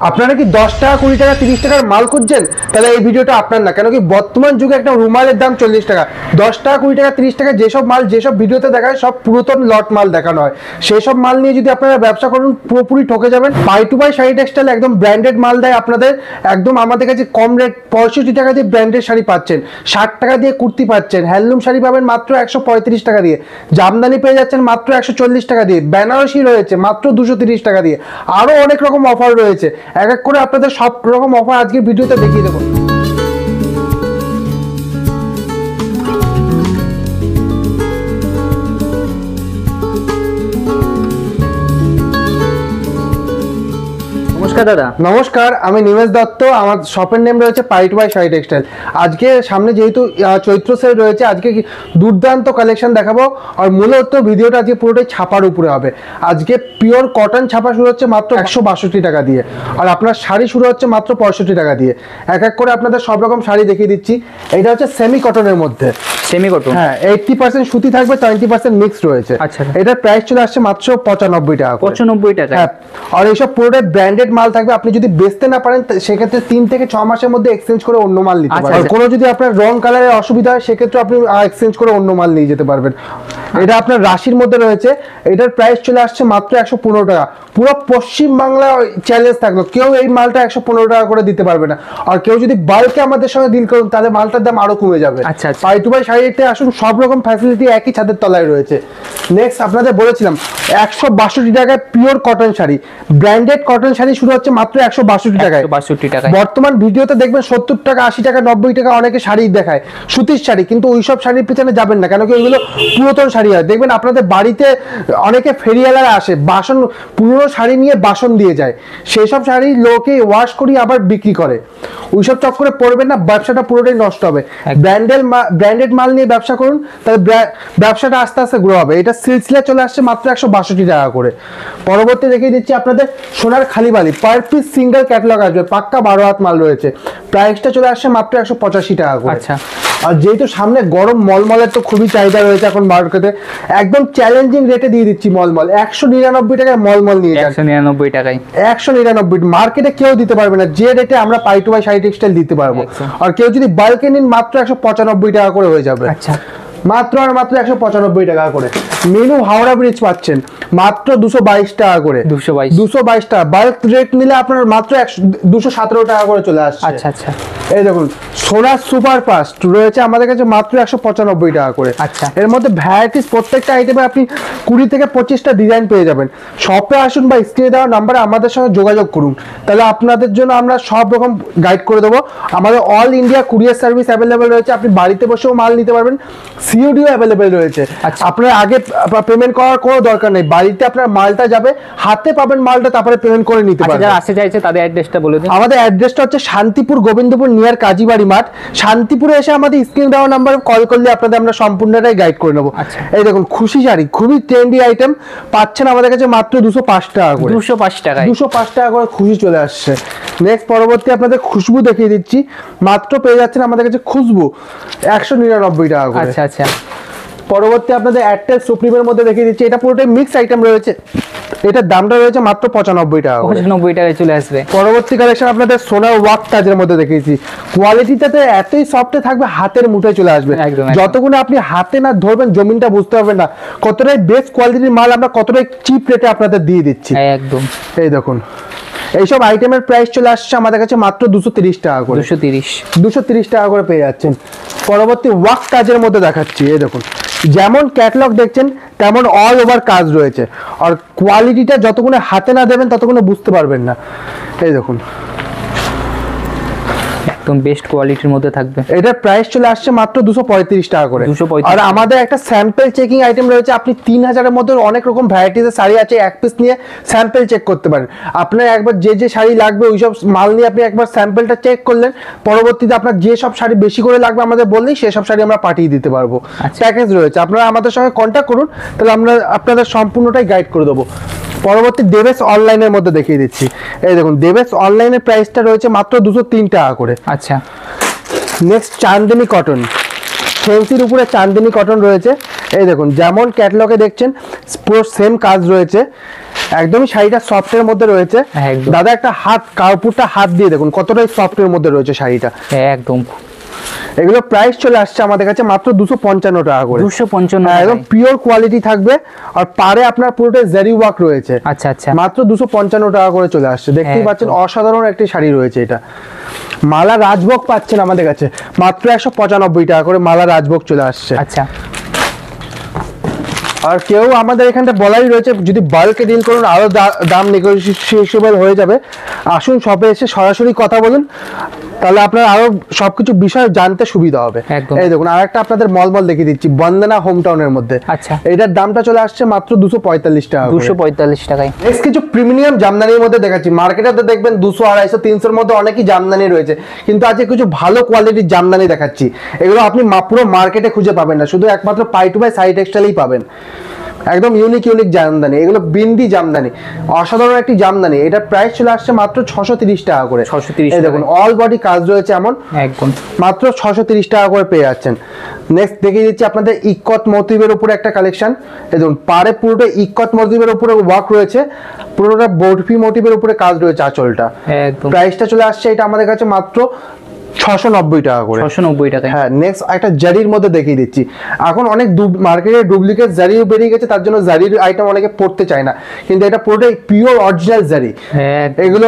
আপনারা কি 10 টাকা 20 টাকা 30 টাকার মাল খুঁজছেন? তাহলে এই ভিডিওটা আপনার না, কেন কি বর্তমান যুগে একটা রুমালের দাম 40 টাকা। 10 টাকা 20 টাকা 30 টাকা যেসব মাল যেসব ভিডিওতে দেখায় সব পুরাতন লট মাল দেখানো হয়। সেই সব মাল নিয়ে যদি আপনারা ব্যবসা করুন পুরোপুরি ঠকে যাবেন। Buy To Buy sari Textile একদম ব্র্যান্ডেড মাল দেয় আপনাদের, একদম আমাদের কাছে কম রেট 65 টাকা দিয়ে ব্র্যান্ডেড শাড়ি পাচ্ছেন, 60 টাকা দিয়ে কুর্তি পাচ্ছেন, হ্যান্ডলুম শাড়ি পাবেন মাত্র 135 টাকা দিয়ে, জামদানি পেয়ে যাচ্ছেন মাত্র 140 টাকা দিয়ে, বেনারসি রয়েছে মাত্র 230 টাকা দিয়ে, আরো অনেক রকম অফার রয়েছে। এক এক করে আপনাদের সব রকম অফার আজকের ভিডিওতে দেখিয়ে দেবো। নমস্কার দাদা। নমস্কার, আমি নিমেশ দত্ত। আমার শপের নেম রয়েছে Buy To Buy sari Textile. আজকে সামনে যেহেতু চৈত্র সেল রয়েছে, আজকে দুর্দান্ত কালেকশন দেখাবো। আর মূলত ভিডিওটা আজকে পুরোটাই ছাপার উপরে হবে। আজকে পিওর কটন ছাপা শুরু হচ্ছে মাত্র 162 টাকা দিয়ে, আর আপনার শাড়ি শুরু হচ্ছে মাত্র 65 টাকা দিয়ে। এক এক করে আপনাদের সব রকম শাড়ি দেখিয়ে দিচ্ছি। এটা হচ্ছে সেমি কটনের মধ্যে। সেমি কটন, হ্যাঁ, 80% সুতি থাকবে, 20% মিক্স রয়েছে। আচ্ছা, এটার প্রাইস চলে আসছে মাত্র 95 টাকা। 95 টাকা। হ্যাঁ, আর এইসব পুরোটাই ব্র্যান্ডেড মাল থাকবে। আপনি যদি বেচতে না পারেন সেক্ষেত্রে 3 থেকে 6 মাসের মধ্যে এক্সচেঞ্জ করে অন্য মাল নিতে পারবেন। কোনো যদি আপনার রং কালারের অসুবিধা হয় সেক্ষেত্রে আপনি এক্সচেঞ্জ করে অন্য মাল নিয়ে যেতে পারবেন। এটা আপনার রাশির মধ্যে রয়েছে। এটার প্রাইস চলে আসছে মাত্র 115 টাকা। পুরো পশ্চিম বাংলা চ্যালেঞ্জ থাকলো, কেউ এই মালটা 115 টাকা করে দিতে পারবে না। আর কেউ যদি বাল্কে আমাদের সঙ্গে ডিল করুন তাহলে মালটার দাম আরো কমে যাবে। আচ্ছা, বাই টু বাই শাড়িতে আসুন, সব রকম ফ্যাসিলিটি একই ছাদের তলায় রয়েছে। নেক্সট আপনাদের বলেছিলাম 162 টাকায় pure cotton sari, branded cotton sari শুরু হচ্ছে মাত্র 162 টাকায়। 162 টাকায়। বর্তমান ভিডিওতে দেখবেন 70 টাকা 80 টাকা 90 টাকা অনেকে শাড়ি দেখায়, সুতির শাড়ি, কিন্তু ওইসব শাড়ির পিছনে যাবেন না, কেন কি ওইগুলো পুরাতন শাড়ি হয়। দেখবেন আপনাদের বাড়িতে অনেকে ফেরিওয়ালারা আসে, বাসন পুরনো শাড়ি নিয়ে বাসন দিয়ে যায়, সেই সব শাড়ি লোকে ওয়াশ করি আবার বিক্রি করে। ওইসব চক্করে পড়বেন না, ব্যবসাটা পুরোটাই নষ্ট হবে। ব্র্যান্ডেড মাল নিয়ে ব্যবসা করুন, তাহলে ব্যবসাটা আস্তে আস্তে গ্রো হবে। এটা সিলসিলা চলে আসছে মাত্র 162 টাকা করে। পরবর্তী দেখিয়ে দিচ্ছি আপনাদের সোনার খালিবালি, পার পিস সিঙ্গেল ক্যাটালগ আসবে, পাক্কা 12 হাত মাল রয়েছে। প্রাইসটা চলে আসছে মাত্র 185 টাকা করে। আচ্ছা, আর যেহেতু সামনে গরম, মলমলের তো খুবই চাহিদা রয়েছে এখন মার্কেটে, একদম চ্যালেঞ্জিং রেটে দিয়ে দিচ্ছি মলমল। 199 টাকায় মলমল নিয়ে যান। 199 টাকায়। 199 মার্কেটে কেউ দিতে পারবে না যে রেটে আমরা Buy To Buy sari Textile দিতে পারবো। আর কেউ যদি বাল্কে নিন মাত্র 195 টাকা করে হয়ে যাবে। আচ্ছা, মাত্র আর মাত্র 195 টাকা করে। মেনু হাওড়া ব্রিজ পাচ্ছেন মাত্র 222 টাকা করে। 222 টাকা। বাল্ক রেট নিলে আপনার মাত্র 217 টাকা করে চলে আসছে। আচ্ছা আচ্ছা। এই দেখুন সোনার সুপার ফাস্ট রয়েছে আমাদের কাছে মাত্র 195 টাকা করে। আচ্ছা, এর মধ্যে ভ্যারাইটিস, প্রত্যেকটা আইটেমে আপনি 20 থেকে 25টা ডিজাইন পেয়ে যাবেন। শপে আসুন বা স্ক্রিনে দেওয়া নাম্বারে আমাদের সঙ্গে যোগাযোগ করুন, তাহলে আপনাদের জন্য আমরা সব রকম গাইড করে দেবো। আমাদের all India courier service available রয়েছে, আপনি বাড়িতে বসেও মাল নিতে পারবেন। সিওডিও অ্যাভেলেবেল রয়েছে। আপনার আগে পেমেন্ট করার কোনো দরকার নেই, বাড়িতে আপনার মালটা যাবে, হাতে পাবেন মালটা, তারপরে পেমেন্ট করে নিতে পারবেন। যারা আসতে চাইছে তাদের অ্যাড্রেসটা বলে দিন। আমাদের অ্যাড্রেসটা হচ্ছে শান্তিপুর গোবিন্দপুর নিয়ার কাজীবাড়ি মাঠ। শান্তিপুরে এসে আমাদের স্ক্রিন দেওয়া নাম্বারে কল করলে আপনাদের আমরা সম্পূর্ণটাই গাইড করে নেবো। এই দেখুন খুশি শাড়ি, খুবই ট্রেন্ডি আইটেম, পাচ্ছেন আমাদের কাছে মাত্র 205 টাকা করে। 205 টাকা। 205 টাকা করে খুশি চলে আসছে। নেক্সট পরবর্তী আপনাদের খুশবু দেখিয়ে দিচ্ছি, মাত্র পেয়ে যাচ্ছেন আমাদের কাছে খুশবু 199 টাকা করে। আচ্ছা আচ্ছা। পরবর্তী আপনাদের এয়ারটেল সুপ্রিমের মধ্যে দেখিয়ে দিচ্ছি, এটা পুরোটাই মিক্স আইটেম রয়েছে। এটার দামটা রয়েছে মাত্র 95 টাকা। 95 টাকায় চলে আসবে। পরবর্তী কালেকশন আপনাদের সোনার ওয়ার্ক কাজের মধ্যে দেখিয়েছি, কোয়ালিটিটাতে এতই সফটে থাকবে হাতের মুঠোয় চলে আসবে। যতক্ষণ আপনি হাতে না ধরবেন জমিনটা বুঝতে পারবেন না কতটাই বেস্ট কোয়ালিটির মাল আমরা কতটাই চিপ রেটে আপনাদের দিয়ে দিচ্ছি। একদম। এই দেখুন এইসব আইটেমের প্রাইস চলে আসছে আমাদের কাছে মাত্র 230 টাকা করে। 230 টাকা করে পেয়ে যাচ্ছেন। পরবর্তী ওয়ার্ক কাজের মধ্যে দেখাচ্ছি, এই দেখুন যেমন ক্যাটালগ দেখছেন তেমন অল ওভার কাজ রয়েছে। আর কোয়ালিটিটা যতক্ষণ হাতে না দেবেন ততক্ষণ বুঝতে পারবেন না। এই দেখুন একদম বেস্ট কোয়ালিটির মধ্যে থাকবে। এটার প্রাইস চলে আসছে মাত্র 235 টাকা করে। আর আমাদের একটা স্যাম্পল চেকিং আইটেম রয়েছে, আপনি 3000 এর মধ্যে অনেক রকম ভ্যারাইটিসের শাড়ি আছে, এক পিস নিয়ে স্যাম্পল চেক করতে পারেন। আপনার একবার যে শাড়ি লাগবে ওইসব মাল নিয়ে আপনি একবার স্যাম্পলটা চেক করলেন, পরবর্তীতে আপনার যে সব শাড়ি বেশি করে লাগবে আমাদের বললেই সেসব শাড়ি আমরা পাঠিয়ে দিতে পারবো। প্যাকেজ রয়েছে, আপনারা আমাদের সঙ্গে কন্ট্যাক্ট করুন, তাহলে আমরা আপনাদের সম্পূর্ণটাই গাইড করে দেবো। পরবর্তী দেবেশ অনলাইনের মধ্যে দেখিয়ে দিচ্ছি, এই দেখুন দেবেশ অনলাইনের প্রাইসটা রয়েছে মাত্র 203 টাকা করে। আচ্ছা। নেক্সট চাঁদনি কটন, ফেন্সির উপরে চাঁদনি কটন রয়েছে। এই দেখুন যেমন ক্যাটালগে দেখছেন পুরো সেম কাজ রয়েছে। একদমই শাড়িটা সফটের মধ্যে রয়েছে। হ্যাঁ, একদম। দাদা একটা হাত কাপড়টা হাত দিয়ে দেখুন কতটাই সফটের মধ্যে রয়েছে শাড়িটা। হ্যাঁ, একদম এগুলো প্রাইস চলে আসছে আমাদের কাছে মাত্র 255 টাকা করে। 255 একদম পিওর কোয়ালিটি থাকবে, আর পারে আপনার পুরোটাই জারি ওয়ার্ক রয়েছে। আচ্ছা আচ্ছা, মাত্র 255 টাকা করে চলে আসছে। দেখতেই একদম। পাচ্ছেন অসাধারণ একটি শাড়ি রয়েছে এটা। মালা রাজভোগ পাচ্ছেন আমাদের কাছে মাত্র 195 টাকা করে মালা রাজভোগ চলে আসছে। আচ্ছা আর কেউ আমাদের এখানটা বলাই রয়েছে যদি বাল্কে ডিল করুন আরো দাম নেগোসিয়েবল হয়ে যাবে। আসুন শপে এসে সরাসরি কথা বলুন, তাহলে আপনার আরো সবকিছু বিষয় জানতে সুবিধা হবে। একদম। এই দেখুন আরেকটা আপনাদের মলমল দেখিয়ে দিচ্ছি, বন্দনা হোম টাউনের মধ্যে। আচ্ছা, এটার দামটা চলে আসছে মাত্র 245 টাকা করে। 245 টাকায়। নেক্সট কিছু প্রিমিয়াম জামদানির মধ্যে দেখাচ্ছি। মার্কেটে দেখবেন 200, 250, 300 মধ্যে অনেকই জামদানি রয়েছে, কিন্তু আজকে কিছু ভালো কোয়ালিটির জামদানি দেখাচ্ছি। এগুলো আপনি পুরো মার্কেটে খুঁজে পাবেন না, শুধু একমাত্র পাই টু বাই সাই টেক্সটাইলেই পাবেন। একদম ইউনিক জামদানি, এগুলো বিন্দি জামদানি, অসাধারণ একটি জামদানি। এটা প্রাইস চলে আসছে মাত্র 630 টাকা করে। 630 এই দেখুন অল বডি কাজ রয়েছে এমন, একদম মাত্র 630 টাকা করে পেয়ে যাচ্ছেন। নেক্সট দেখিয়ে দিচ্ছি আপনাদের ইক্কত মোটিভের উপরে একটা কালেকশন। এই দেখুন পারে পুরোটা ইক্কত মোটিভের উপরে ওয়ার্ক রয়েছে, পুরোটা বরফি মোটিভের উপরে কাজ রয়েছে আঁচলটা। একদম। প্রাইসটা চলে আসছে এটা আমাদের কাছে মাত্র 690 টাকা করে। 690 টাকায়। হ্যাঁ, নেক্সট একটা জারির মধ্যে দেখিয়ে দিচ্ছি। এখন অনেক মার্কেটে ডুপ্লিকেট জারিও বেরিয়ে গেছে, তার জন্য জারির আইটেম অনেকে পড়তে চায় না, কিন্তু এটা পুরোটাই পিওর অরিজিনাল জারি। হ্যাঁ, এগুলো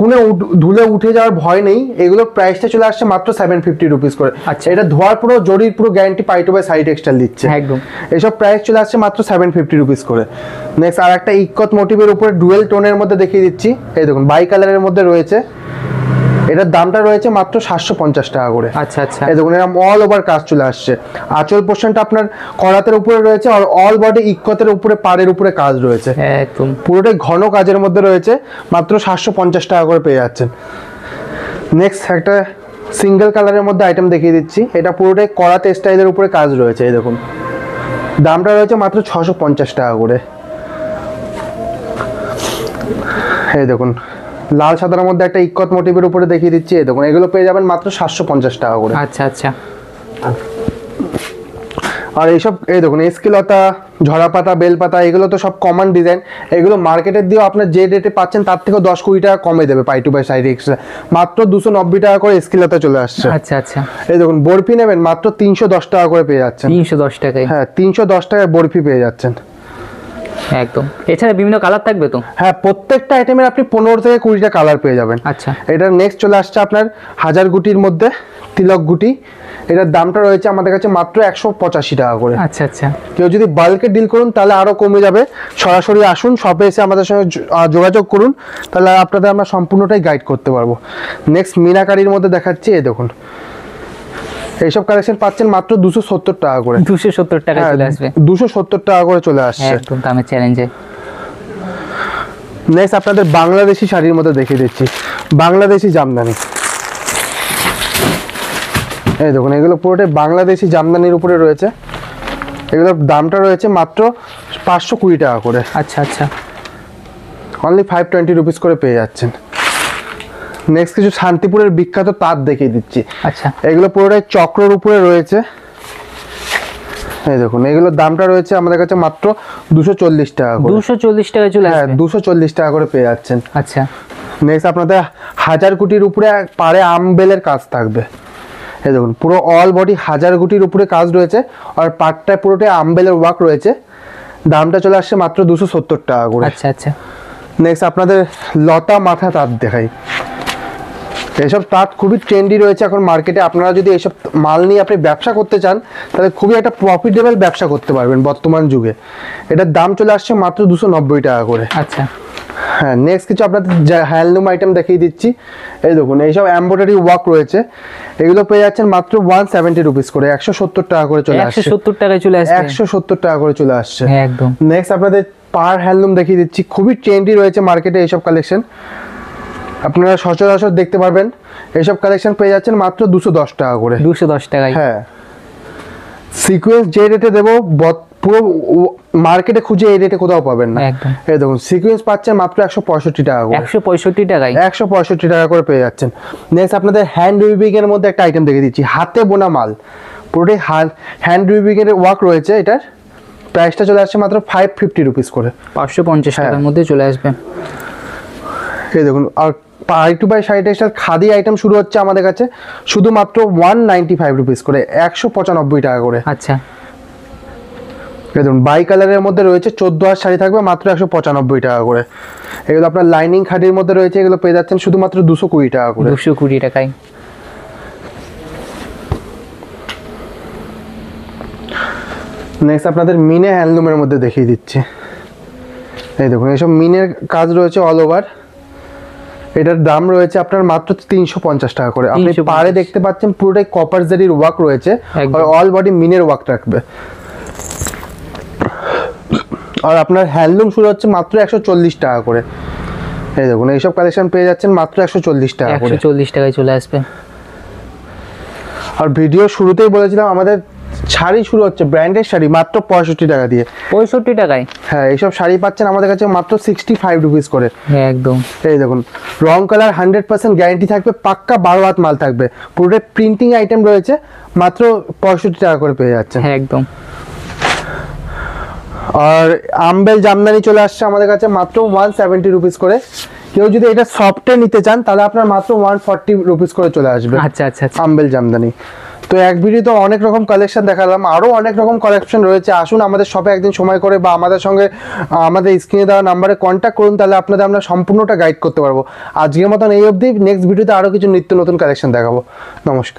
কোনো ধুলে উঠে যাওয়ার ভয় নেই। এগুলো প্রাইসটা চলে আসছে মাত্র 750 রুপিস করে। আচ্ছা। এটা ধোয়ার পুরো জরির পুরো গ্যারান্টি পাই টু বাই সাই টেক্সটাইল দিচ্ছে। একদম। এসব প্রাইস চলে আসছে মাত্র 750 রুপিস করে। নেক্সট আর একটা ইক্কত মোটিভের উপরে ডুয়েল টোনের মধ্যে দেখিয়ে দিচ্ছি। এই দেখুন বাই কালারের মধ্যে রয়েছে, এটার দামটা রয়েছে মাত্র 750 টাকা করে। আচ্ছা আচ্ছা, এই দেখুন এরকম অল ওভার কাজ চলে আসছে। আঁচল পোর্শনটা আপনার করাতের উপরে রয়েছে, আর অল বডি ইক্কতের উপরে পাড়ের উপরে কাজ রয়েছে। একদম পুরোটাই ঘন কাজের মধ্যে রয়েছে, মাত্র 750 টাকা করে পেয়ে যাচ্ছেন। নেক্সট একটা সিঙ্গেল কালারের মধ্যে আইটেম দেখিয়ে দিচ্ছি। এটা পুরোটাই করাতে স্টাইলের উপরে কাজ রয়েছে। এই দেখুন দামটা রয়েছে মাত্র 650 টাকা করে। এই দেখুন লাল সাদার মধ্যে একটা ইক্কত মোটিভের উপরে দেখিয়ে দিচ্ছি। এই দেখুন এগুলো পেয়ে যাবেন মাত্র 750 টাকা করে। আচ্ছা আচ্ছা, আর এইসব এই দেখুন এসকিলতা, ঝরা পাতা, বেলপাতা, এগুলো তো সব কমন ডিজাইন। এগুলো মার্কেটের দিয়েও আপনার যে রেটে পাচ্ছেন তার থেকেও 10-20 টাকা কমে দেবে পাই টু বাই সাইড এক্সট্রা। মাত্র 290 টাকা করে এসকিলতা চলে আসছে। আচ্ছা আচ্ছা, এই দেখুন বরফি নেবেন মাত্র 310 টাকা করে পেয়ে যাচ্ছেন। 310 টাকায়। হ্যাঁ 310 টাকায় বরফি পেয়ে যাচ্ছেন। একদম। এছাড়া বিভিন্ন কালার থাকবে তো? হ্যাঁ, প্রত্যেকটা আইটেমের আপনি 15 থেকে 20টা কালার পেয়ে যাবেন। আচ্ছা, এটার নেক্সট চলে আসছে আপনার হাজার গুটির মধ্যে তিলক গুটি। এটার দামটা রয়েছে আমাদের কাছে মাত্র 185 টাকা করে। আচ্ছা আচ্ছা, কেউ যদি বাল্কে ডিল করুন তাহলে আরো কমে যাবে। সরাসরি আসুন শপে এসে আমাদের সঙ্গে যোগাযোগ করুন, তাহলে আপনাদের আমরা সম্পূর্ণটাই গাইড করতে পারবো। নেক্সট মিনাকারির মধ্যে দেখাচ্ছি। এই দেখুন এইসব কালেকশন পাচ্ছেন মাত্র 270 টাকা করে। 270 টাকায় চলে আসবে। 270 টাকা করে চলে আসছে। একদম দামে চ্যালেঞ্জে। নেক্সট আপনাদের বাংলাদেশি শাড়ির মধ্যে দেখিয়ে দিচ্ছি, বাংলাদেশি জামদানি। এই দেখুন এগুলো পুরোটাই বাংলাদেশি জামদানির উপরে রয়েছে। এগুলোর দামটা রয়েছে মাত্র 520 টাকা করে। আচ্ছা আচ্ছা, অনলি 520 রুপিস করে পেয়ে যাচ্ছেন। নেক্সট কিছু শান্তিপুরের বিখ্যাত তাঁত দেখিয়ে দিচ্ছি। আচ্ছা, এগুলো পুরোটাই চক্রের উপরে রয়েছে। এই দেখুন এগুলোর দামটা রয়েছে আমাদের কাছে মাত্র 240 টাকা করে। 240 টাকায় চলে হ্যাঁ আসবে। 240 টাকা করে পেয়ে যাচ্ছেন। আচ্ছা, নেক্সট আপনাদের হাজার গুটির উপরে পাড়ে আমবেলের কাজ থাকবে। এই দেখুন পুরো অল বডি হাজার গুটির উপরে কাজ রয়েছে, আর পাটটায় পুরোটাই আমবেলের ওয়ার্ক রয়েছে। দামটা চলে আসছে মাত্র 270 টাকা করে। আচ্ছা আচ্ছা, নেক্সট আপনাদের লতা মাথা তাঁত দেখাই। এইসব তাঁত খুবই ট্রেন্ডি রয়েছে এখন মার্কেটে। আপনারা যদি এইসব মাল নিয়ে আপনি ব্যবসা করতে চান তাহলে খুবই একটা প্রফিটেবল ব্যবসা করতে পারবেন বর্তমান যুগে। এটার দাম চলে আসছে মাত্র 290 টাকা করে। আচ্ছা, হ্যাঁ, নেক্সট কিছু আপনাদের হ্যান্ডলুম আইটেম দেখিয়ে দিচ্ছি। এই দেখুন এইসব এমব্রয়ডারি ওয়ার্ক রয়েছে। এগুলো পেয়ে যাচ্ছেন মাত্র 170 রুপিস করে। 170 টাকা করে চলে আসছে। 170 টাকায় চলে আসবে। 170 টাকা করে চলে আসছে। হ্যাঁ একদম। নেক্সট আপনাদের পার হ্যান্ডলুম দেখিয়ে দিচ্ছি। খুবই ট্রেন্ডি রয়েছে মার্কেটে এইসব কালেকশন, আপনারা সচরাচর দেখতে পারবেন। এইসব কালেকশন পেয়ে যাচ্ছেন মাত্র 210 টাকা করে। 210 টাকায়। হ্যাঁ, সিকোয়েন্স যে রেটে দেবো পুরো মার্কেটে খুঁজে এই রেটে কোথাও পাবেন না। একদম। এই দেখুন সিকোয়েন্স পাচ্ছেন মাত্র 165 টাকা করে। 165 টাকায়। 165 টাকা করে পেয়ে যাচ্ছেন। নেক্সট আপনাদের হ্যান্ড উইভিং এর মধ্যে একটা আইটেম দেখিয়ে দিচ্ছি, হাতে বোনা মাল। পুরোটাই হ্যান্ড উইভিং এর ওয়ার্ক রয়েছে। এটার প্রাইসটা চলে আসছে মাত্র 550 রুপিস করে। 550 হ্যাঁ। টাকার মধ্যে চলে আসবে। এই দেখুন, আর আরেকটু by sari textile khadi item শুরু হচ্ছে আমাদের কাছে শুধুমাত্র 195 রুপিস করে, 195 টাকা করে। আচ্ছা, এই দেখুন বাই কালারের মধ্যে রয়েছে 14 হাত শাড়ি থাকবে মাত্র 195 টাকা করে। এগুলো আপনার লাইনিং খাদির মধ্যে রয়েছে, এগুলো পেয়ে যাচ্ছেন শুধুমাত্র 220 টাকা করে। 220 টাকায়। নেক্সট আপনাদের মিনে হ্যান্ডলুমের মধ্যে দেখিয়ে দিচ্ছি। এই দেখুন এইসব মিনের কাজ রয়েছে অল ওভার। এটার দাম রয়েছে আপনার মাত্র 350 টাকা করে। আপনি 350 পাড়ে দেখতে পাচ্ছেন পুরোটাই কপার জারির ওয়ার্ক রয়েছে, একদম। আর অল বডি মিনের ওয়ার্ক রাখবে। আর আপনার হ্যান্ডলুম শুরু হচ্ছে মাত্র 140 টাকা করে। এই দেখুন এইসব কালেকশন পেয়ে যাচ্ছেন মাত্র 140 টাকা করে। 140 টাকায় চলে আসবে। আর ভিডিও শুরুতেই বলেছিলাম আমাদের শাড়ি শুরু হচ্ছে ব্র্যান্ডেড শাড়ি মাত্র 65 টাকা দিয়ে। 65 টাকায়। হ্যাঁ, এইসব শাড়ি পাচ্ছেন আমাদের কাছে মাত্র 65 রুপিস করে। হ্যাঁ একদম। এই দেখুন রং কালার 100% গ্যারান্টি থাকবে, পাক্কা 12 হাত মাল থাকবে, পুরোটাই প্রিন্টিং আইটেম রয়েছে, মাত্র 65 টাকা করে পেয়ে যাচ্ছেন। হ্যাঁ একদম। আর আম্বেল জামদানি চলে আসছে আমাদের কাছে মাত্র 170 রুপিস করে। কেউ যদি এটা সফটে নিতে চান তাহলে আপনার মাত্র 140 রুপিস করে চলে আসবে। আচ্ছা আচ্ছা আচ্ছা। আম্বেল জামদানি। তো এক ভিডিওতে অনেক রকম কালেকশন দেখালাম, আরও অনেক রকম কালেকশন রয়েছে। আসুন আমাদের শপে একদিন সময় করে বা আমাদের সঙ্গে আমাদের স্ক্রিনে দেওয়া নাম্বারে কন্ট্যাক্ট করুন, তাহলে আপনাদের আমরা সম্পূর্ণটা গাইড করতে পারবো। আজকের মতন এই অবধি, নেক্সট ভিডিওতে আরও কিছু নিত্য নতুন কালেকশন দেখাবো। নমস্কার।